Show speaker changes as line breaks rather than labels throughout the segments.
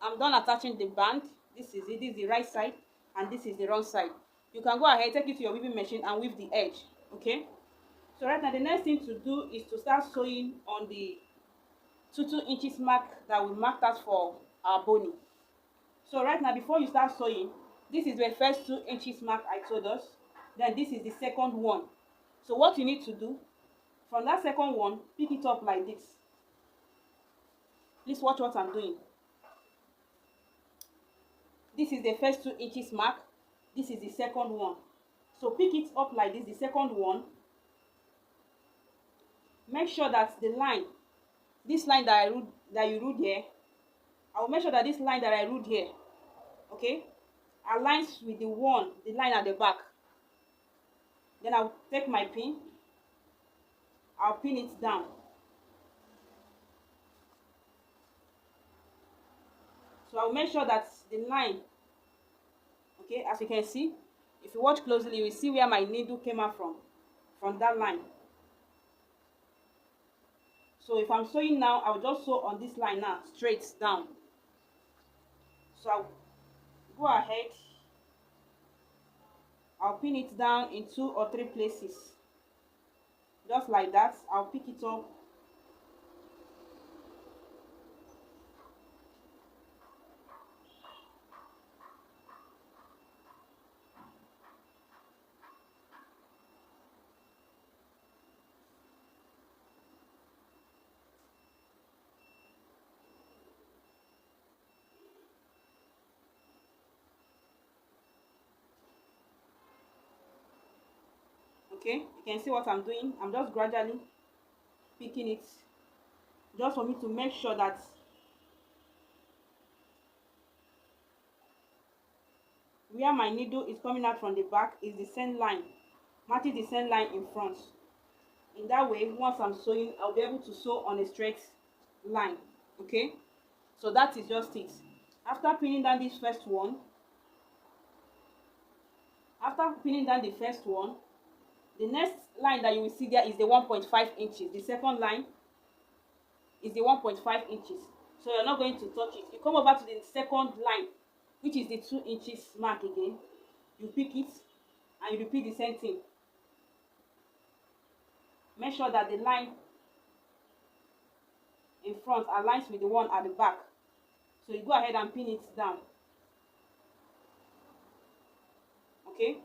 I'm done attaching the band. This is it. This is the right side and this is the wrong side. You can go ahead, take it to your weaving machine and weave the edge. Okay, so right now the next thing to do is to start sewing on the 2 inches mark that we marked out for our boning. So right now, before you start sewing, this is the first 2 inches mark I told us. Then this is the second one. So what you need to do, from that second one, pick it up like this. Please watch what I'm doing. This is the first 2 inches mark. This is the second one. So pick it up like this, the second one. Make sure that the line, this line that you ruled here, I will make sure that this line that I ruled here, okay, aligns with the line at the back. Then I'll take my pin, I'll pin it down. So I'll make sure that the line, okay, as you can see, if you watch closely, you will see where my needle came out from that line. So if I'm sewing now, I'll just sew on this line now, straight down. So I'll go ahead, I'll pin it down in 2 or 3 places. Just like that, I'll pick it up. Okay, you can see what I'm doing. I'm just gradually picking it, just for me to make sure that where my needle is coming out from the back is the same line, matching the same line in front. In that way, once I'm sewing, I'll be able to sew on a straight line. Okay, so that is just it. After pinning down this first one, the next line that you will see there is the 1.5 inches. The second line is the 1.5 inches. So you're not going to touch it. You come over to the second line, which is the 2 inches mark again. You pick it and you repeat the same thing. Make sure that the line in front aligns with the one at the back. So you go ahead and pin it down. Okay,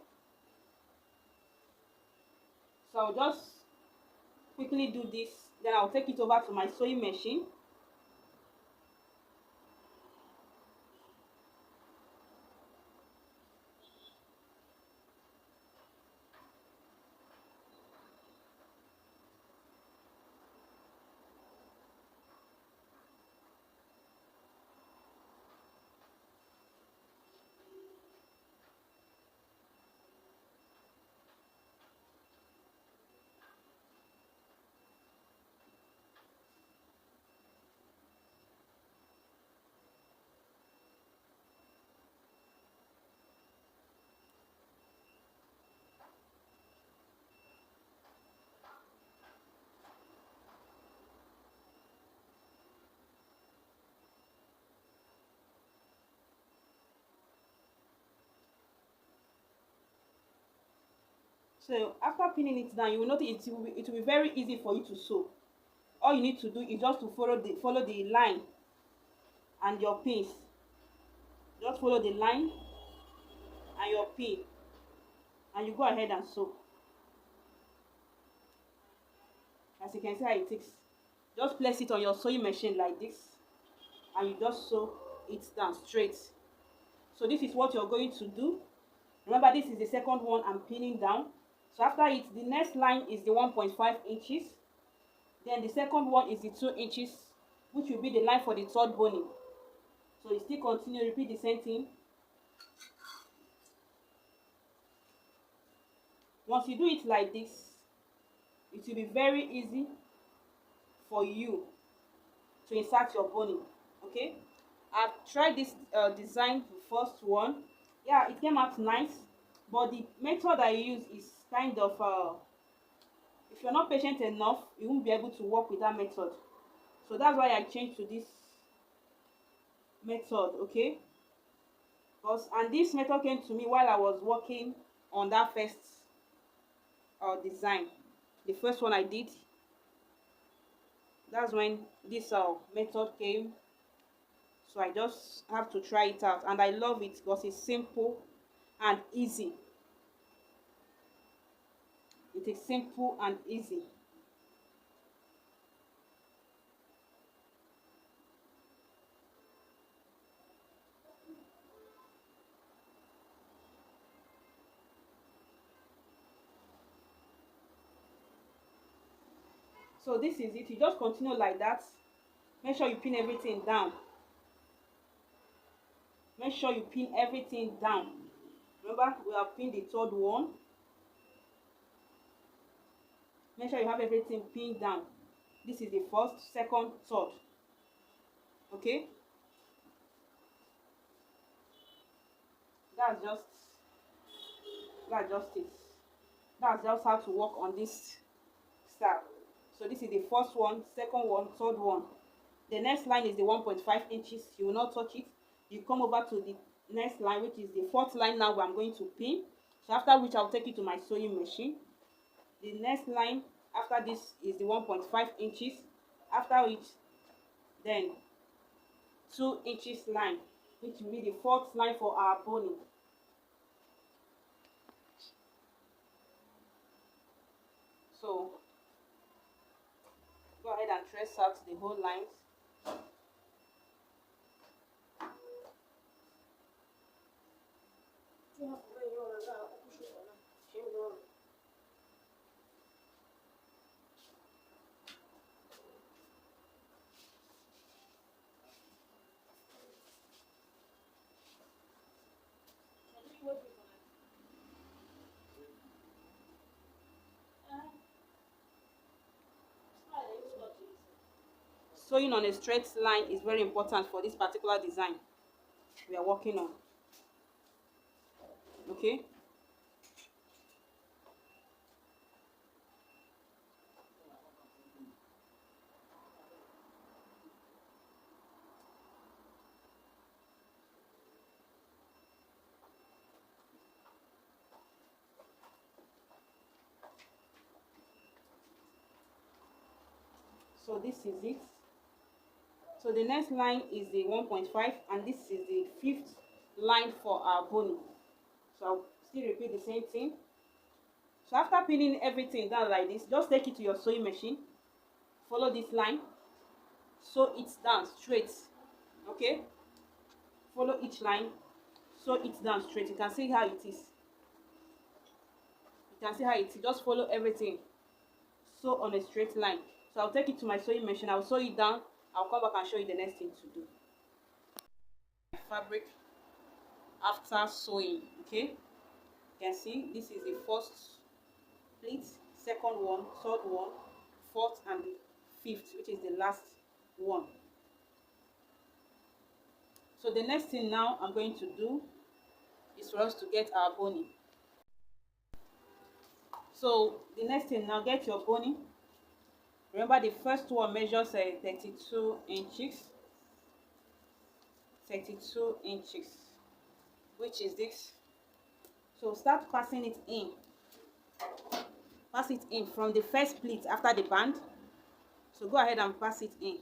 so I'll just quickly do this, then I'll take it over to my sewing machine. So after pinning it down, you will notice it will be very easy for you to sew. All you need to do is just to follow the line and your pins. Just follow the line and your pin, and you go ahead and sew. As you can see how it takes. Just place it on your sewing machine like this, and you just sew it down straight. So this is what you're going to do. Remember, this is the second one I'm pinning down. So after it, the next line is the 1.5 inches. Then the second one is the 2 inches, which will be the line for the third boning. So you still continue, repeat the same thing. Once you do it like this, it will be very easy for you to insert your boning. Okay, I've tried this design, the first one. Yeah, it came out nice, but the method I use is kind of if you're not patient enough, you won't be able to work with that method. So that's why I changed to this method, okay? Because and this method came to me while I was working on that first design, the first one I did. That's when this method came. So I just have to try it out, and I love it because it's simple and easy. It is simple and easy. So this is it. You just continue like that. Make sure you pin everything down. Make sure you pin everything down. Remember, we have pinned the third one. Make sure you have everything pinned down. This is the first, second, third. Okay? That's just that's just it. That's just how to work on this style. So this is the first one, second one, third one. The next line is the 1.5 inches. You will not touch it. You come over to the next line, which is the fourth line now where I'm going to pin. So after which I'll take it to my sewing machine. The next line after this is the 1.5 inches. After which, then 2 inches line, which will be the fourth line for our boning. So go ahead and trace out the whole lines. Sewing on a straight line is very important for this particular design we are working on. Okay? So this is it. So the next line is the 1.5, and this is the fifth line for our boning. So I'll still repeat the same thing. So after pinning everything down like this, just take it to your sewing machine. Follow this line. Sew it down straight. Okay? Follow each line. Sew it down straight. You can see how it is. You can see how it is. Just follow everything. Sew on a straight line. So I'll take it to my sewing machine. I'll sew it down. I'll come back and show you the next thing to do. Fabric after sewing. Okay? You can see this is the first pleat, second one, third one, fourth, and the fifth, which is the last one. So the next thing now I'm going to do is for us to get our boning. So the next thing now, get your boning. Remember the first one measures 32 inches. 32 inches, which is this. So start passing it in. Pass it in from the first pleat after the band. So go ahead and pass it in.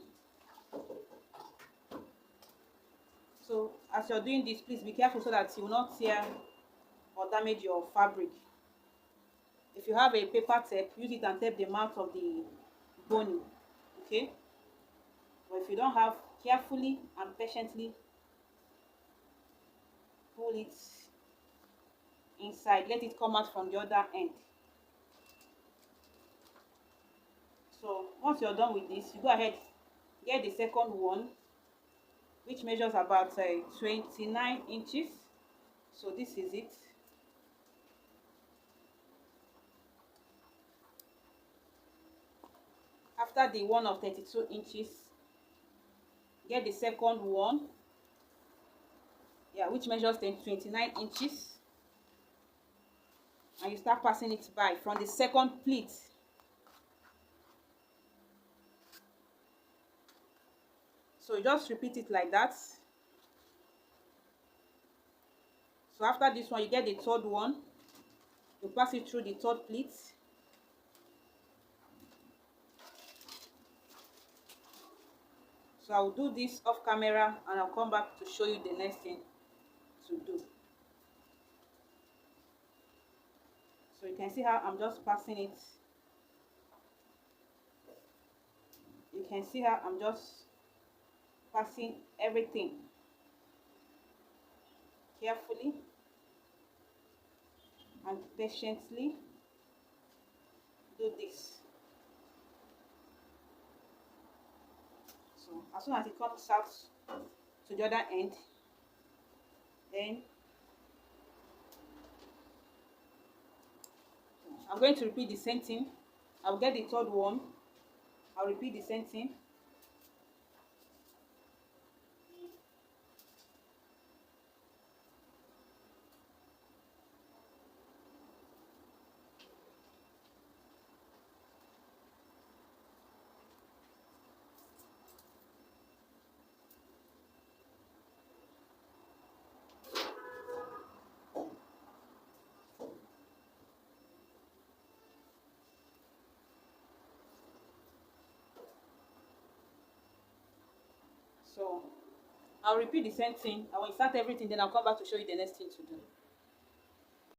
So as you're doing this, please be careful so that you will not tear or damage your fabric. If you have a paper tape, use it and tape the mouth of the boning. Okay? But if you don't have, carefully and patiently pull it inside. Let it come out from the other end. So once you're done with this, you go ahead, get the second one, which measures about 29 inches. So this is it. After the one of 32 inches, get the second one, yeah, which measures 29 inches, and you start passing it by from the second pleat. So you just repeat it like that. So after this one, you get the third one. You pass it through the third pleat. So I'll do this off camera and I'll come back to show you the next thing to do. So you can see how I'm just passing it. You can see how I'm just passing everything carefully and patiently. Do this. So as soon as it comes out to the other end, then I'm going to repeat the same thing. I'll get the third one. I'll repeat the same thing. So I'll repeat the same thing. I will insert everything, then I'll come back to show you the next thing to do.